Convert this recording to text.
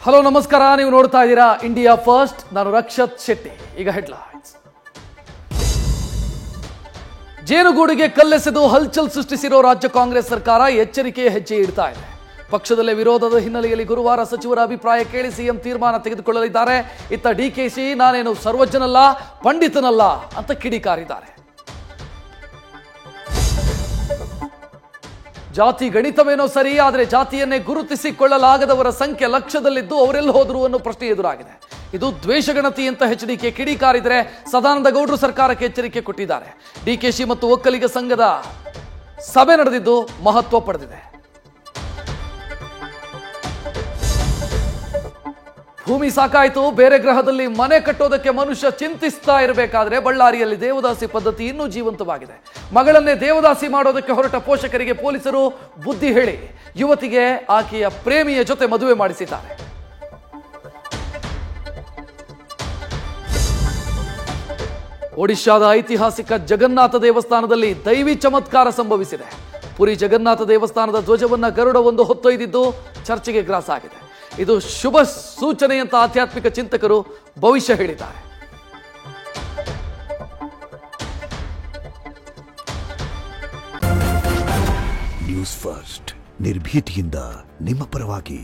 Hello ನಮಸ್ಕಾರ, ನೀವು ನೋಡ್ತಾ ಇದ್ದೀರಾ ಇಂಡಿಯಾ ಫಸ್ಟ್. ನಾನು ರಕ್ಷತ್ ಶೆಟ್ಟಿ. ಈಗ ಹೆಡ್ಲೈನ್ಸ್. ಜೇನುಗೂಡಿಗೆ ಕಲ್ಲೆಸೆದು ಹಲ್ಚಲ್ ಸೃಷ್ಟಿಸಿರೋ ರಾಜ್ಯ ಕಾಂಗ್ರೆಸ್ ಸರ್ಕಾರ ಎಚ್ಚರಿಕೆಯ ಹೆಜ್ಜೆ ಇಡ್ತಾ ಇದೆ. ಪಕ್ಷದಲ್ಲೇ ವಿರೋಧದ ಹಿನ್ನೆಲೆಯಲ್ಲಿ ಗುರುವಾರ ಸಚಿವರ ಅಭಿಪ್ರಾಯ ಕೇಳಿ ಸಿಎಂ ತೀರ್ಮಾನ ತೆಗೆದುಕೊಳ್ಳಲಿದ್ದಾರೆ. ಇತ್ತ ಡಿಕೆಶಿ ನಾನೇನು ಸರ್ವಜ್ಞನಲ್ಲ, ಪಂಡಿತನಲ್ಲ ಅಂತ ಕಿಡಿಕಾರಿದ್ದಾರೆ. ಜಾತಿ ಗಣಿತವೇನೋ ಸರಿ, ಆದರೆ ಜಾತಿಯನ್ನೇ ಗುರುತಿಸಿಕೊಳ್ಳಲಾಗದವರ ಸಂಖ್ಯೆ ಲಕ್ಷದಲ್ಲಿದ್ದು ಅವರೆಲ್ಲ ಹೋದ್ರು ಅನ್ನೋ ಪ್ರಶ್ನೆ ಎದುರಾಗಿದೆ. ಇದು ದ್ವೇಷಗಣತಿ ಅಂತ ಎಚ್ಡಿಕೆ ಕಿಡಿಕಾರಿದರೆ ಸದಾನಂದ ಗೌಡರು ಸರ್ಕಾರಕ್ಕೆ ಎಚ್ಚರಿಕೆ ಕೊಟ್ಟಿದ್ದಾರೆ. ಡಿಕೆಶಿ ಮತ್ತು ಒಕ್ಕಲಿಗ ಸಂಘದ ಸಭೆ ನಡೆದಿದ್ದು ಮಹತ್ವ ಪಡೆದಿದೆ. ಭೂಮಿ ಸಾಕಾಯಿತು, ಬೇರೆ ಗ್ರಹದಲ್ಲಿ ಮನೆ ಕಟ್ಟೋದಕ್ಕೆ ಮನುಷ್ಯ ಚಿಂತಿಸ್ತಾ ಇರಬೇಕಾದ್ರೆ ಬಳ್ಳಾರಿಯಲ್ಲಿ ದೇವದಾಸಿ ಪದ್ಧತಿ ಇನ್ನೂ ಜೀವಂತವಾಗಿದೆ. ಮಗಳನ್ನೇ ದೇವದಾಸಿ ಮಾಡೋದಕ್ಕೆ ಹೊರಟ ಪೋಷಕರಿಗೆ ಪೊಲೀಸರು ಬುದ್ಧಿ ಹೇಳಿ ಯುವತಿಗೆ ಆಕೆಯ ಪ್ರೇಮಿಯ ಜೊತೆ ಮದುವೆ ಮಾಡಿಸಿದ್ದಾರೆ. ಒಡಿಶಾದ ಐತಿಹಾಸಿಕ ಜಗನ್ನಾಥ ದೇವಸ್ಥಾನದಲ್ಲಿ ದೈವಿ ಚಮತ್ಕಾರ ಸಂಭವಿಸಿದೆ. ಪುರಿ ಜಗನ್ನಾಥ ದೇವಸ್ಥಾನದ ಧ್ವಜವನ್ನ ಗರುಡವೊಂದು ಹೊತ್ತೊಯ್ದಿದ್ದು ಚರ್ಚೆಗೆ ಗ್ರಾಸ ಆಗಿದೆ. ಇದು ಶುಭ ಸೂಚನೆ ಅಂತ ಆಧ್ಯಾತ್ಮಿಕ ಚಿಂತಕರು ಭವಿಷ್ಯ ಹೇಳಿದ್ದಾರೆ. ನ್ಯೂಸ್ ಫಸ್ಟ್, ನಿರ್ಭೀತಿಯಿಂದ ನಿಮ್ಮ ಪರವಾಗಿ.